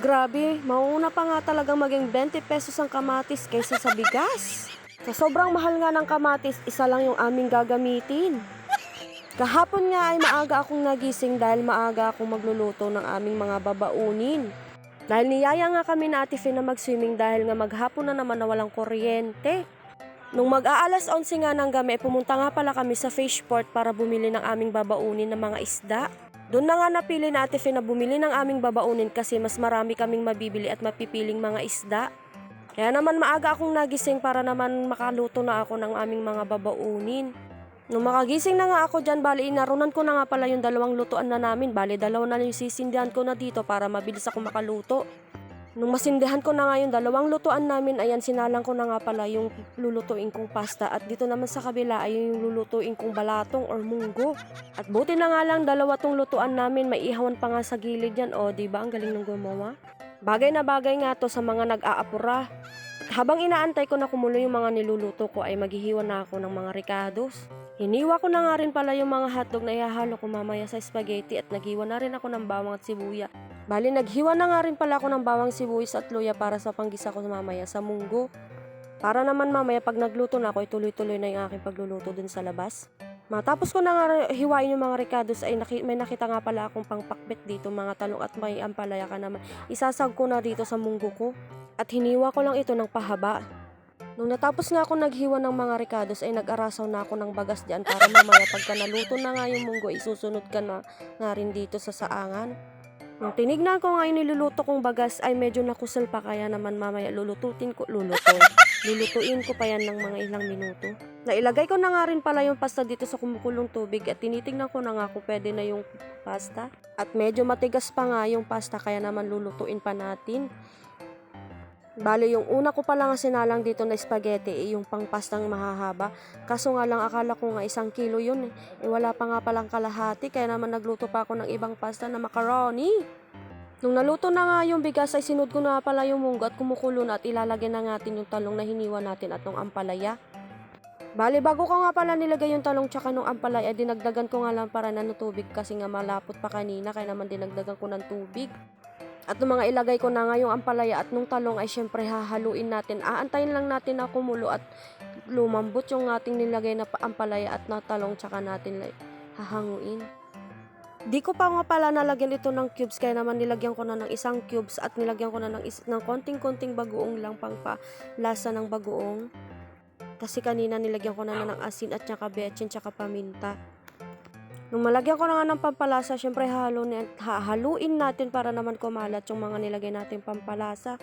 Grabe, mauna pa nga talagang maging 20 pesos ang kamatis kaysa sa bigas. Sa sobrang mahal nga ng kamatis, isa lang yung aming gagamitin. Kahapon nga ay maaga akong nagising dahil maaga akong magluluto ng aming mga babaunin. Dahil niyaya nga kami na Ate Fe na mag-swimming dahil nga maghapon na naman na walang kuryente. Nung mag-aalas 11 nga ng gabi, pumunta nga pala kami sa Fishport para bumili ng aming babaunin ng mga isda. Doon na nga napili na Ate Fe na bumili ng aming babaunin kasi mas marami kaming mabibili at mapipiling mga isda. Kaya naman maaga akong nagising para naman makaluto na ako ng aming mga babaunin. Nung makagising na nga ako dyan, bali inarunan ko na nga pala yung dalawang lutuan na namin. Bali dalawa na yung sisindihan ko na dito para mabilis ako makaluto. Nung masindihan ko na nga yung dalawang lutuan namin, ayan sinalang ko na nga pala yung lulutuin kong pasta. At dito naman sa kabila ay yung lulutuin kong balatong or munggo. At buti na nga lang dalawa tong lutuan namin, may ihawan pa nga sa gilid yan. O diba ang galing ng gumawa? Bagay na bagay nga to sa mga nag-aapura. Habang inaantay ko na kumulo yung mga niluluto ko ay maghihiwa na ako ng mga ricados. Hiniwa ko na nga rin pala yung mga hotdog na ihahalo ko mamaya sa spaghetti at naghiwa na rin ako ng bawang at sibuya. Bali naghiwa na nga rin pala ako ng bawang sibuyas at luya para sa panggisa ko mamaya sa munggo. Para naman mamaya pag nagluto na ako, ituloy-tuloy na yung aking pagluluto dun sa labas. Matapos ko na nga hiwain yung mga ricados ay may nakita nga pala akong pangpakbet dito, mga talong at may ampalaya ka naman. Isasag ko na dito sa munggo ko at hiniwa ko lang ito ng pahaba. Nung natapos nga ako naghiwa ng mga ricados ay nag-arasaw na ako ng bagas diyan para mamaya pagka naluto na nga yung munggo isusunod ka na nga rin dito sa saangan. Nung tinignan ko nga yung niluluto kong bagas ay medyo nakusal pa kaya naman mamaya lulutuin ko pa yan ng mga ilang minuto. Nailagay ko na nga rin pala yung pasta dito sa kumukulong tubig at tinitingnan ko na nga kung pwede na yung pasta. At medyo matigas pa nga yung pasta kaya naman lulutuin pa natin. Bale, yung una ko pala nga sinalang dito na spaghetti yung pangpastang mahahaba. Kaso nga lang akala ko nga 1 kilo yun eh. Wala pa nga palang kalahati kaya naman nagluto pa ako ng ibang pasta na macaroni. Nung naluto na nga yung bigas ay sinud ko na pala yung munggo at kumukulo na at ilalagyan na natin yung talong na hiniwa natin at yung ampalaya. Bale, bago ko nga pala nilagay yung talong tsaka nung ampalaya, dinagdagan ko nga lang para ng tubig kasi nga malapot pa kanina kaya naman dinagdagan ko ng tubig. At nung mga ilagay ko na nga yung ampalaya at nung talong ay syempre hahaluin natin. Aantayin lang natin na kumulo at lumambot yung ating nilagay na ampalaya at na talong tsaka natin hahanguin. Di ko pa nga pala nalagyan ito ng cubes kaya naman nilagyan ko na ng 1 cubes at nilagyan ko na ng konting-konting bagoong lang pangpalasa ng bagoong. Kasi kanina nilagyan ko na ng asin at tsaka betsin tsaka paminta. Nung malagyan ko na nga ng pampalasa, syempre hahaluin natin para naman kumalat yung mga nilagay natin pampalasa.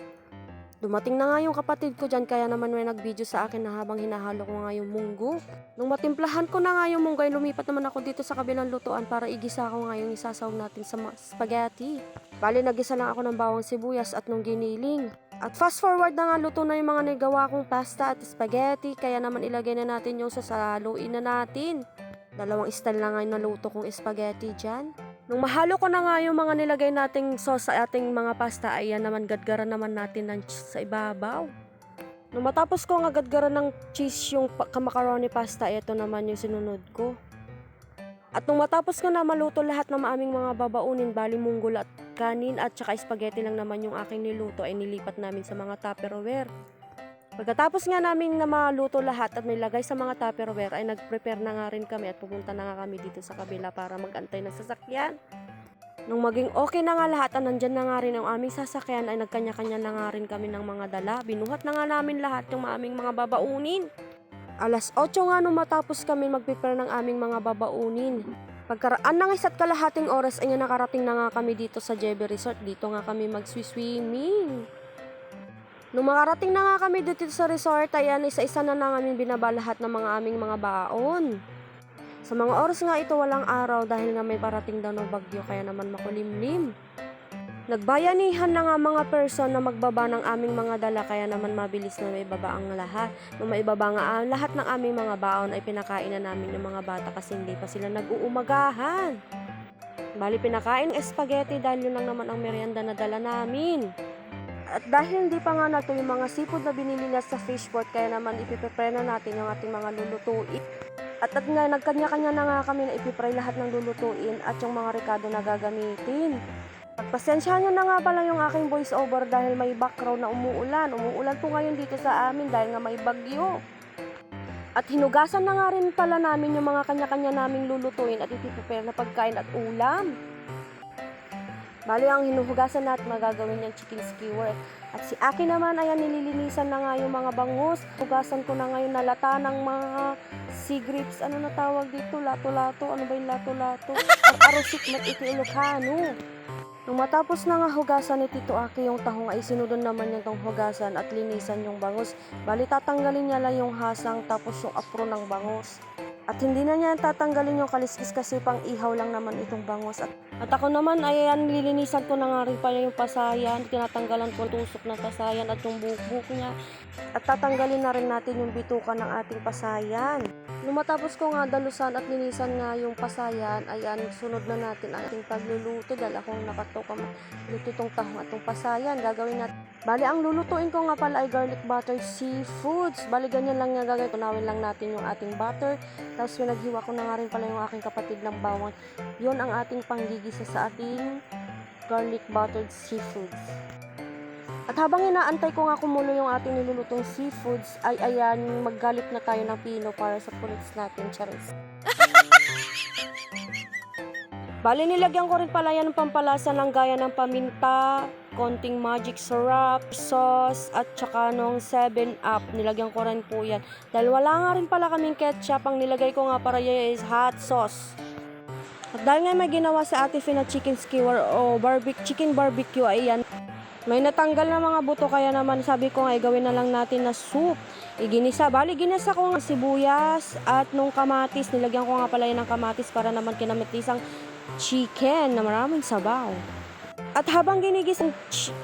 Dumating na nga yung kapatid ko dyan, kaya naman may nag-video sa akin na habang hinahalo ko nga yung munggo. Nung matimplahan ko na nga yung munggo, ay lumipat naman ako dito sa kabilang lutuan para igisa ko nga yung isasawag natin sa spaghetti. Bali, nagisa lang ako ng bawang sibuyas at nung giniling. At fast forward na nga, luto na yung mga nagawa kong pasta at spaghetti, kaya naman ilagay na natin yung sasaluin na natin. 2 style na nga yung naluto kong spaghetti dyan. Nung mahalo ko na nga yung mga nilagay nating sauce sa ating mga pasta, ay yan naman gadgaran naman natin ng cheese sa ibabaw. Nung matapos ko nga gadgaran ng cheese yung macaroni pasta, ito naman yung sinunod ko. At nung matapos ko na maluto lahat ng aming mga babaunin, bali munggol at kanin at saka spaghetti lang naman yung aking niluto, ay nilipat namin sa mga Tupperware. Pagkatapos nga namin na maluto lahat at nilagay sa mga Tupperware ay nag-prepare na nga rin kami at pupunta na nga kami dito sa kabila para mag-antay ng sasakyan. Nung maging okay na nga lahat at nandyan na nga rin ang aming sasakyan ay nagkanya-kanya na nga rin kami ng mga dala. Binuhat na nga namin lahat yung aming mga babaunin. 8:00 nga nung matapos kami mag-prepare ng aming mga babaunin. Pagkaraan ng 1.5 oras ay nakarating na nga kami dito sa JB Resort. Dito nga kami mag-swimming. Nung makarating na nga kami dito sa resort, ayan, isa-isa na namin binaba lahat ng mga aming mga baon. Sa mga oras nga ito walang araw dahil nga may parating daw ng bagyo kaya naman makulimlim. Nagbayanihan na nga mga person na magbaba ng aming mga dala kaya naman mabilis na may baba ang lahat. Nung maibaba nga lahat ng aming mga baon ay pinakain na namin yung mga bata kasi hindi pa sila nag-uumagahan. Bali pinakain spaghetti dahil yun lang naman ang merienda na dala namin. At dahil hindi pa nga nato yung mga seafood na binili na sa Fishport, kaya naman ipiprepare na natin yung ating mga lulutuin. At nga, nagkanya-kanya na nga kami na ipipray lahat ng lulutuin at yung mga ricado na gagamitin. Pasensyahan nyo na nga pala yung aking voice over dahil may background na umuulan. Umuulan po ngayon dito sa amin dahil nga may bagyo. At hinugasan na nga rin pala namin yung mga kanya-kanya naming lulutuin at itiprepare na pagkain at ulam. Bali ang hinuhugasan natin magagawin yung chicken skewer. At si Aki naman, ayan, nililinisan na nga yung mga bangus. Hugasan ko na ngayon na lata ng mga sea grapes. Ano na tawag dito? Lato-lato. Ano ba yung lato-lato? Arosik mat iti Ilocano. Nung matapos na nga hugasan ni Tito Aki yung tahong ay sinunod naman niya tong hugasan at linisan yung bangus. Bali tatanggalin niya lang yung hasang tapos yung apro ng bangus. At hindi na niya tatanggalin yung kaliskis kasi pang ihaw lang naman itong bangus. At ako naman, ayan, nililinisan ko na nga rin pala yung pasayan. Tinatanggalan ko tusok ng pasayan at yung buhok niya. At tatanggalin na rin natin yung bituka ng ating pasayan. Nung matapos ko nga dalusan at linisan nga yung pasayan, ayan, sunod na natin ang ating pagluluto dahil akong nakatoka luto itong tahong at itong pasayan. Gagawin natin. Bali, ang lulutuin ko nga pala ay garlic butter seafoods. Bali, ganyan lang nga gagawin. Tunawin lang natin yung ating butter. Tapos pinaghiwa ko na nga rin pala yung aking kapatid ng bawang. Yun ang ating panggigisa sa ating garlic buttered seafoods. At habang inaantay ko nga kumulo yung ating nilulutong seafoods, ay ayan, maggalit na tayo ng pino para sa pullets natin, charis. Bali, nilagyan ko rin pala yan ng pampalasa ng gaya ng paminta, konting magic syrup, sauce, at saka nung 7-up. Nilagyan ko rin po yan. Dahil wala nga rin pala kaming ketchup, ang nilagay ko nga para yan is hot sauce. At dahil nga may ginawa sa Ate Fe na chicken skewer o chicken barbecue, ayan. May natanggal na mga buto kaya naman sabi ko nga gawin na lang natin na soup. Iginisa. Bali, ginisa ko nga sibuyas at nung kamatis. Nilagyan ko nga pala yan ng kamatis para naman kinamitisang chicken na maraming sabaw. At habang ginigis ang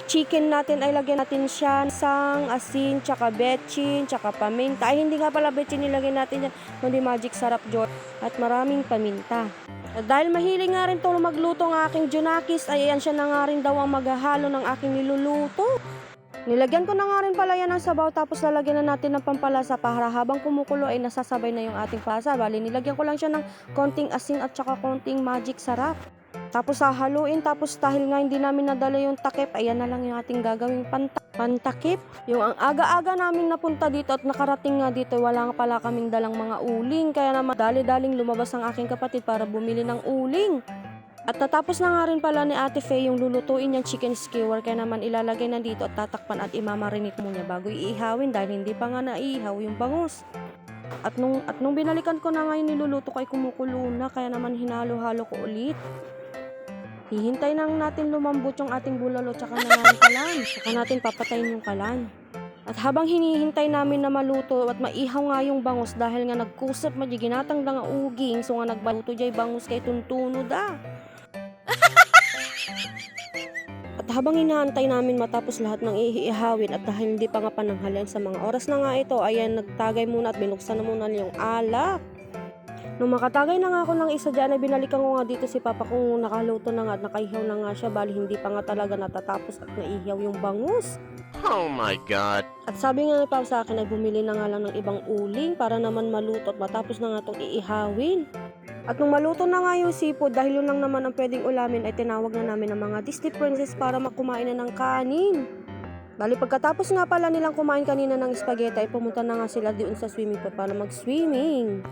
chicken natin ay lagyan natin siya ng asin, tsaka betchin, tsaka paminta. Ay hindi nga pala betchin nilagyan natin yan, kundi magic sarap jar at maraming paminta. At dahil mahilig nga rin to magluto ng aking Junakis, ay ayan siya na nga rin daw ang maghahalo ng aking niluluto. Nilagyan ko na nga rin pala yan ng sabaw tapos lalagyan na natin ng pampalasa para habang kumukulo ay nasasabay na yung ating palasa. Bali, nilagyan ko lang siya ng konting asin at saka konting magic sarap. Tapos hahaluin, tapos dahil nga hindi namin nadala yung takip, ayan na lang yung ating gagawing pantakip. Yung ang aga-aga namin napunta dito at nakarating nga dito, wala nga pala kaming dalang mga uling. Kaya naman dali-daling lumabas ang aking kapatid para bumili ng uling. At tatapos na nga rin pala ni Ate Fe yung lulutuin niyang chicken skewer. Kaya naman ilalagay na dito at tatakpan at imamarinate mo niya bago iihawin dahil hindi pa nga naiihaw yung bangus. At nung binalikan ko na nga yung niluluto ko ay kumukulo na, kaya naman hinalo-halo ko ulit. Hihintay nang natin lumambot yung ating bulalo tsaka na ng kalan. Tsaka natin papatayin yung kalan. At habang hinihintay namin na maluto at maihaw nga yung bangus dahil nga nagkusot madya ginatang da nga uging so nga nagbaluto jay bangus kay tuntuno da. At habang inaantay namin matapos lahat ng iihawin at dahil hindi pa nga pananghalian sa mga oras na nga ito, ayan nagtagay muna at binuksan na muna yung alak. Nung makatagay na nga ako ng isa dyan, ay binalikan ko nga dito si Papa kung nakaluto na nga at nakaihaw na nga siya. Bali, hindi pa nga talaga natatapos at naihaw yung bangus. Oh my God! At sabi nga ni Papa sa akin ay bumili na nga lang ng ibang uling para naman maluto at matapos na nga itong iihawin. At nung maluto na nga yung seafood, dahil yun lang naman ang pwedeng ulamin, ay tinawag na namin ng mga Disney princess para makumain na ng kanin. Bali, pagkatapos nga pala nilang kumain kanina ng spaghetti, ay pumunta na nga sila doon sa swimming pool para mag-swimming.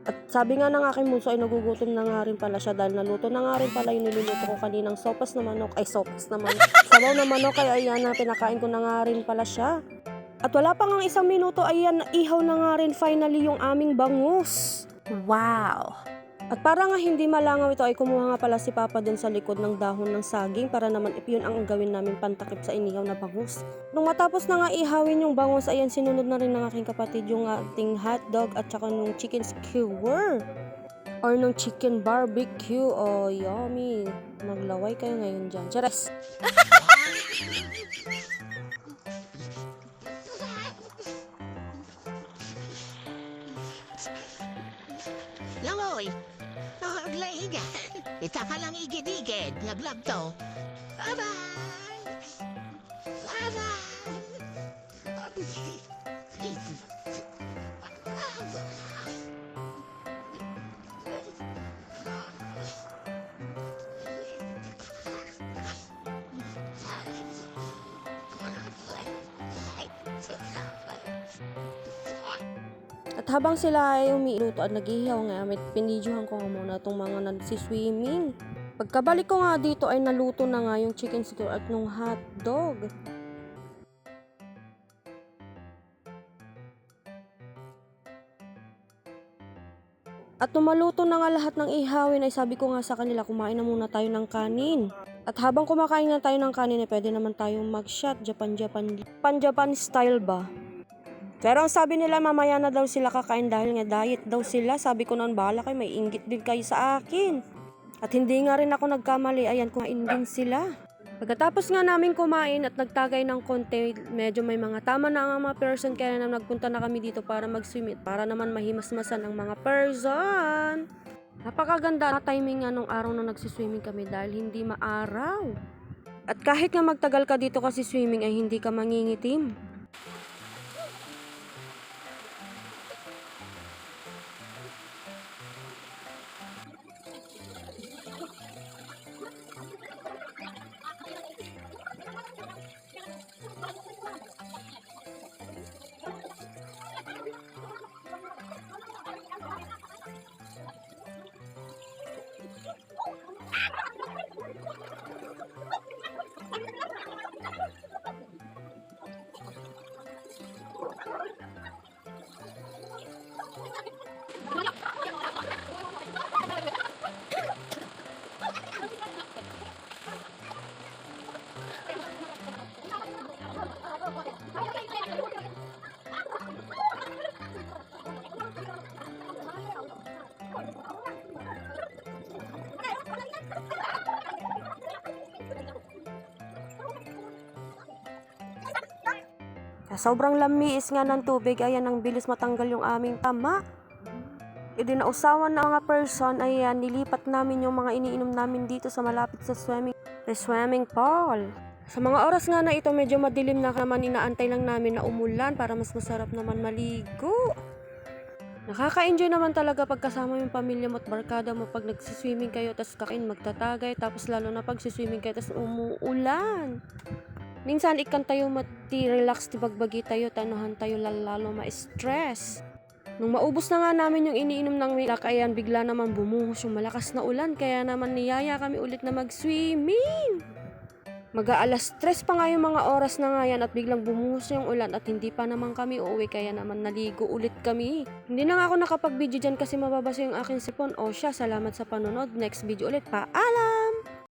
At sabi nga ng aking bunso ay nagugutom na nga rin pala siya dahil naluto na nga rin pala yung niluluto ko kaninang sopas na manok. Sabaw na manok, kaya ayan na pinakain ko na nga rin pala siya. At wala pa nga isang minuto, ayan, ihaw na nga rin finally yung aming bangus. Wow! At para nga hindi malangaw ito ay kumuha nga pala si Papa dun sa likod ng dahon ng saging para naman yun ang gawin namin pantakip sa inihaw na bangus. Nung matapos na nga ihawin yung bangus, ayan sinunod na rin ng aking kapatid yung ating hotdog at saka nung chicken skewer or nung chicken barbecue. Oh, yummy! Maglaway kayo ngayon dyan. Chares! Langoy! Naglahiga! Ita ka lang igid-igid. Laglab to. Bye-bye! Bye-bye! At habang sila ay umiiluto at naghihiyaw nga, may pinidyohan ko nga muna itong mga nagsiswimming. Pagkabalik ko nga dito ay naluto na nga yung chicken skewer at nung hotdog. At tumaluto na nga lahat ng ihawin ay sabi ko nga sa kanila, kumain na muna tayo ng kanin. At habang kumakain nga tayo ng kanin ay pwede naman tayong mag-shot, Japan style ba? Pero ang sabi nila mamaya na daw sila kakain dahil nga diet daw sila. Sabi ko noon, bahala kayo, may inggit din kayo sa akin. At hindi nga rin ako nagkamali, ayan, kumain din sila. Pagkatapos nga namin kumain at nagtagay ng konti, medyo may mga tama na ang mga person, kaya na nagpunta na kami dito para mag-swim para naman mahimasmasan ang mga person. Napakaganda na timing nga nung araw na nagsiswimming kami dahil hindi maaraw. At kahit nga magtagal ka dito kasi swimming ay hindi ka mangingitim. Sobrang lamiis nga ng tubig, ayan, ang bilis matanggal yung aming tama. Idinausawan na mga person, ayan, nilipat namin yung mga iniinom namin dito sa malapit sa swimming pool. Sa mga oras nga na ito, medyo madilim na naman, inaantay lang namin na umulan para mas masarap naman maligo. Nakaka-enjoy naman talaga pagkasama yung pamilya mo at barkada mo pag nagsiswimming kayo, tapos kakain magtatagay, tapos lalo na pag siswimming kayo, tapos umuulan. Minsan ikan tayo mati-relax, tibagbagi tayo, tanuhan tayo lalo ma-stress. Nung maubos na nga namin yung iniinom ng milk, ayan, bigla naman bumuhos yung malakas na ulan, kaya naman niyaya kami ulit na mag-swimming. Mag-aalas 3 pa nga yung mga oras na nga yan at biglang bumuhos yung ulan at hindi pa naman kami uuwi, kaya naman naligo ulit kami. Hindi na nga ako nakapag-video dyan kasi mababasa yung aking sipon. O siya, salamat sa panonood. Next video ulit. Paalam!